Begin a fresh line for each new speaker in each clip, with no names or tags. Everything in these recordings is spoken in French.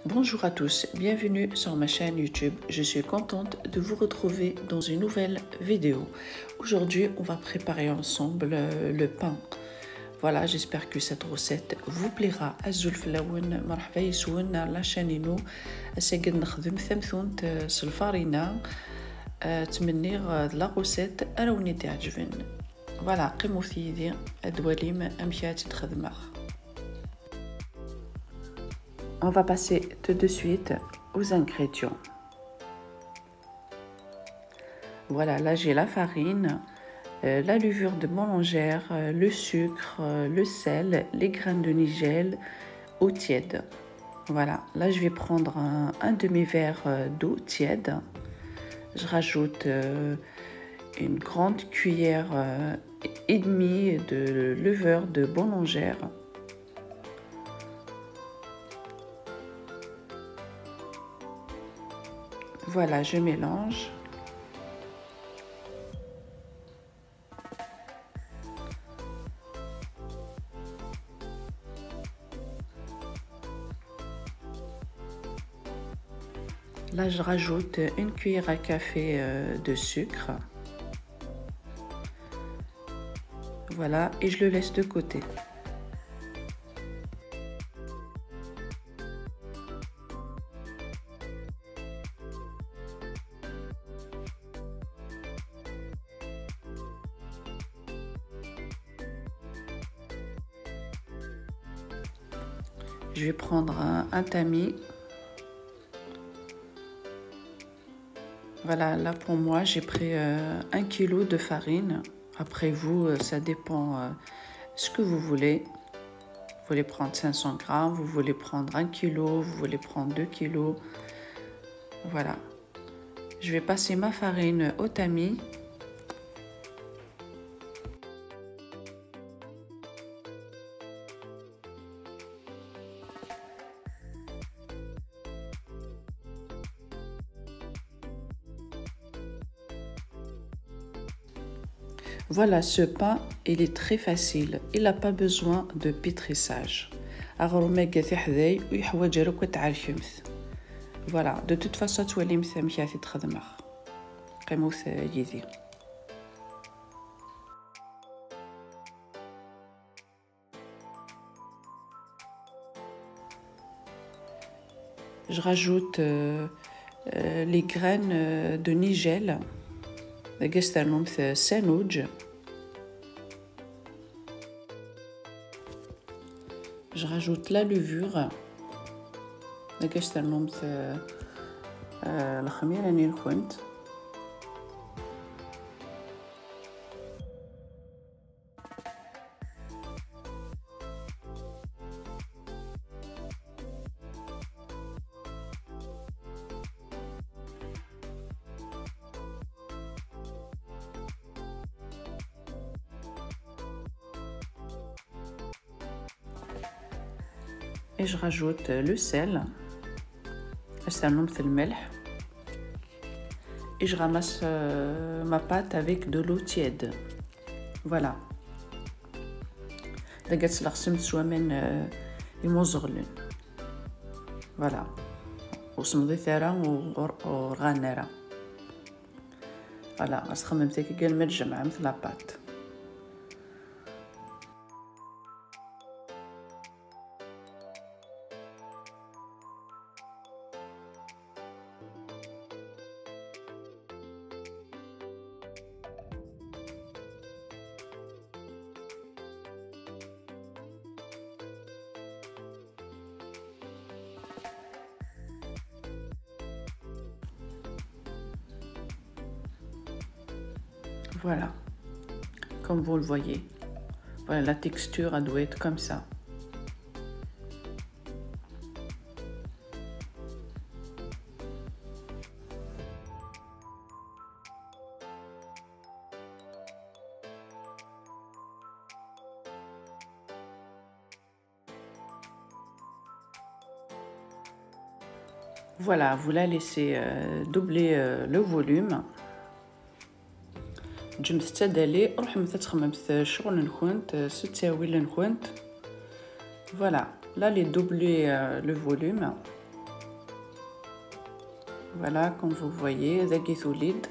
Bonjour à tous, bienvenue sur ma chaîne YouTube. Je suis contente de vous retrouver dans une nouvelle vidéo. Aujourd'hui, on va préparer ensemble le pain. Voilà, j'espère que cette recette vous plaira. أزول فلاون مرحبا يسون على شانينو أساقد نخدم ثمثونت الفارينة تمنيغ لا غوسيت أراوني تعجبن. فوالا قيمو في يدي أدواليم أمشات تخدمه. On va passer tout de suite aux ingrédients. Voilà, là j'ai la farine, la levure de boulangère, le sucre, le sel, les graines de nigel, eau tiède. Voilà, là je vais prendre un demi-verre d'eau tiède. Je rajoute une grande cuillère et demie de levure de boulangère. Voilà, je mélange. Là, je rajoute une cuillère à café de sucre. Voilà, et je le laisse de côté. Je vais prendre un tamis. Voilà, là pour moi, j'ai pris 1 kg de farine. Après vous, ça dépend ce que vous voulez. Vous voulez prendre 500 grammes, vous voulez prendre 1 kg, vous voulez prendre 2 kg. Voilà. Je vais passer ma farine au tamis. Voilà, ce pain, il est très facile. Il n'a pas besoin de pétrissage. Voilà, de toute façon, tu vas je rajoute les graines de nigel. Je rajoute la levure. Et je rajoute le sel, et je ramasse ma pâte avec de l'eau tiède. Voilà. Voilà. Voilà, la pâte. Voilà, comme vous le voyez. Voilà, la texture, elle doit être comme ça. Voilà, vous la laissez doubler le volume. جمت تدالي روح مثلا تخممت الشغل نكونت ستاوي لنكونت. Voilà, là les doubler le volume. Voilà, comme vous voyez, ذاك solide.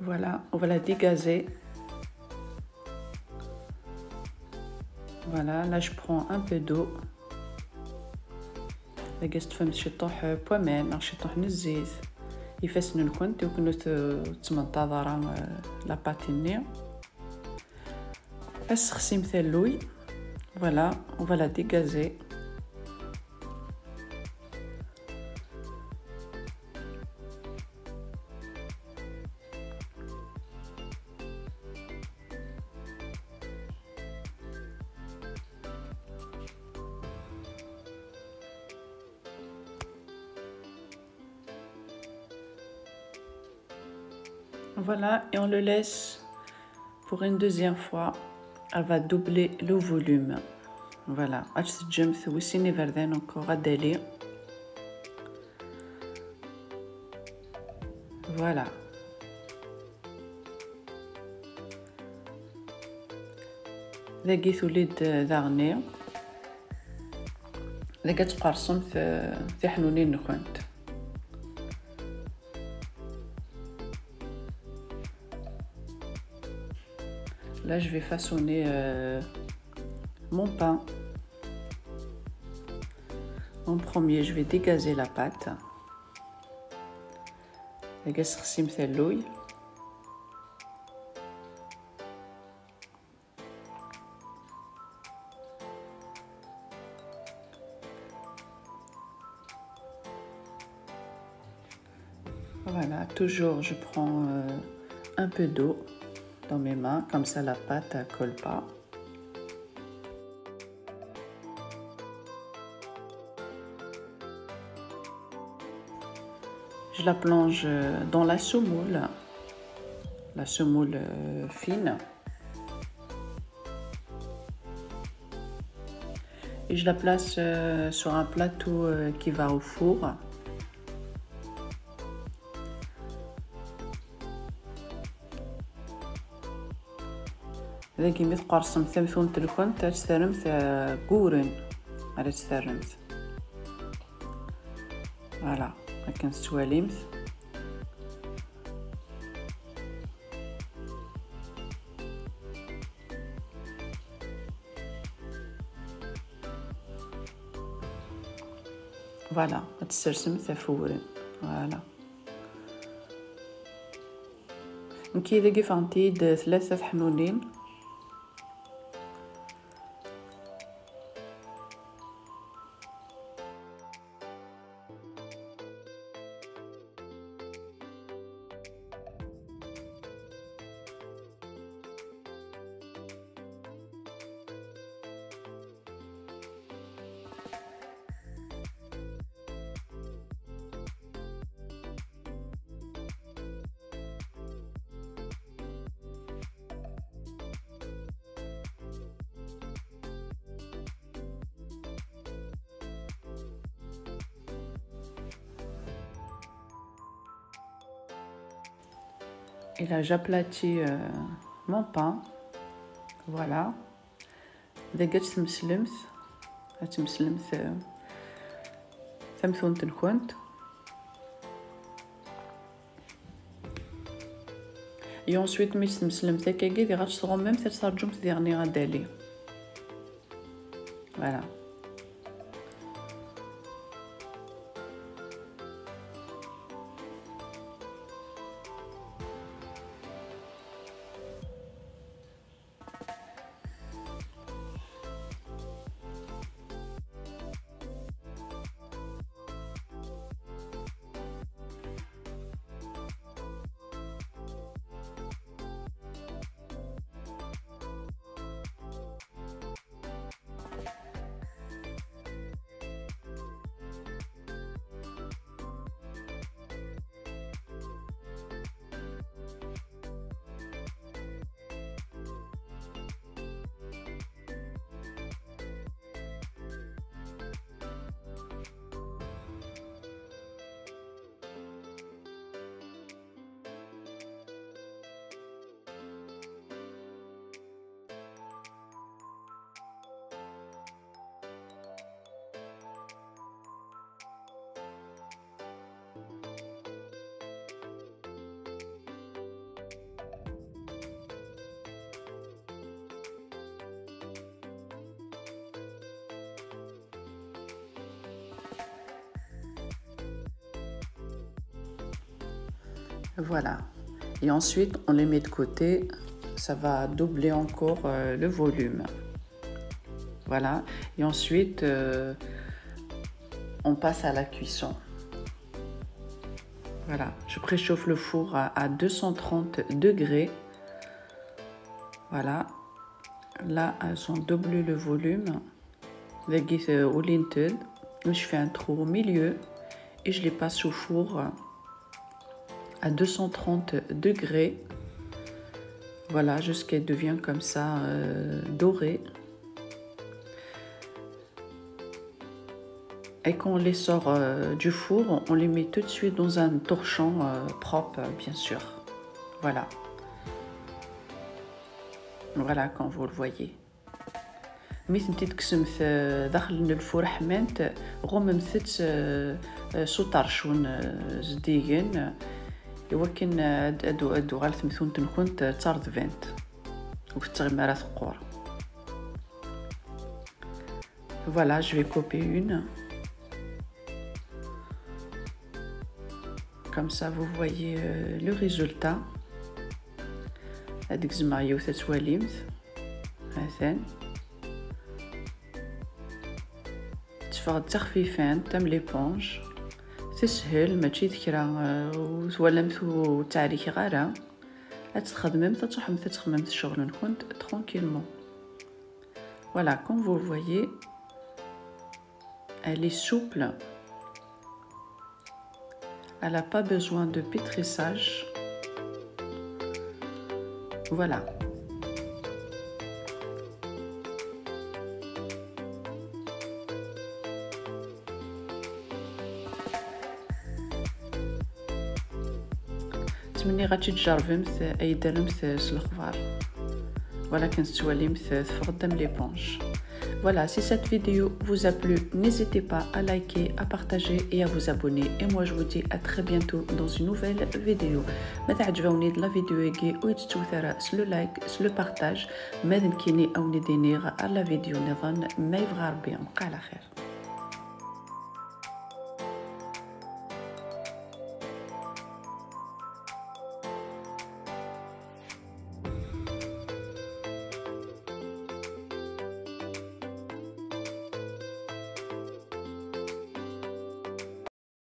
Voilà, on va la dégazer. Voilà, là je prends un peu d'eau. لقيت فهمت شي طوح بومان شي طوح نزيت يفسن الكونت وكنو تمنتظرة لا باتيني بس خصيم ثلوي. Voilà, on va la dégazer. Voilà, et on le laisse pour une deuxième fois. Elle va doubler le volume. Voilà, je vais verden encore à délai. Voilà. ذاكي ثوليد داغني ذاك تقرصم في حنونين نخونت. Là, je vais façonner mon pain. En premier, je vais dégazer la pâte. Voilà, toujours je prends un peu d'eau dans mes mains, comme ça la pâte ne colle pas. Je la plonge dans la semoule fine. Et je la place sur un plateau qui va au four. إذا كيما تقرصم ثمثون تلكون تسترمت قورن على تسترمت. فوالا هاكا نستواليمت. فوالا تسترسمت فورن. فوالا نكي إذا كيفانتي 3 حنونين. Et là, j'aplatis mon pain. Voilà. إذا قد تمسلمت ثمثون تنكونت. Et ensuite, مي تمسلمت هكاكي دي غتشتغل ميم ترجم تديرني غدالي. Voilà. Voilà. Et ensuite, on les met de côté. Ça va doubler encore le volume. Voilà. Et ensuite, on passe à la cuisson. Voilà. Je préchauffe le four à 230 degrés. Voilà. Là, elles ont doublé le volume. Je fais un trou au milieu et je les passe au four à 230 degrés. Voilà, jusqu'à qu'elle devienne comme ça dorée. Et quand on les sort du four, on les met tout de suite dans un torchon propre, bien sûr. Voilà. Voilà, quand vous le voyez. مثل تتقسم في داخل الفور حمانت غوم مثت سوطرشون زديين يوكن ادو غالت مثون تنكونت تارد فينت وفي التغمارات قور. Voilà, je vais couper une. Comme ça, vous voyez le résultat. هذيك زمايو تتواليمت مثلا تفرد تخفيفان تم ليبونج تسهل ماشي ذكرى وتولمت وتعريك غارة تخدمم تتحم تتخمم الشغل نكون tranquillement. Voilà, comme vous le voyez, elle est souple. Elle n'a pas besoin de pétrissage. Voilà. تمني غاتشي تجربمت اي درمت الخضار ولكن توليمت تفردم ليبونج. Voilà, si cette vidéo vous a plu, n'hésitez pas à liker, à partager et à vous abonner. Et moi, je vous dis à très bientôt dans une nouvelle vidéo. متى عجبوني la vidéo يجي ويتشوفها le like, le partage. ماذا كيني أو ندينيغ على فيديو نظن ما يبغى ربي. على خير.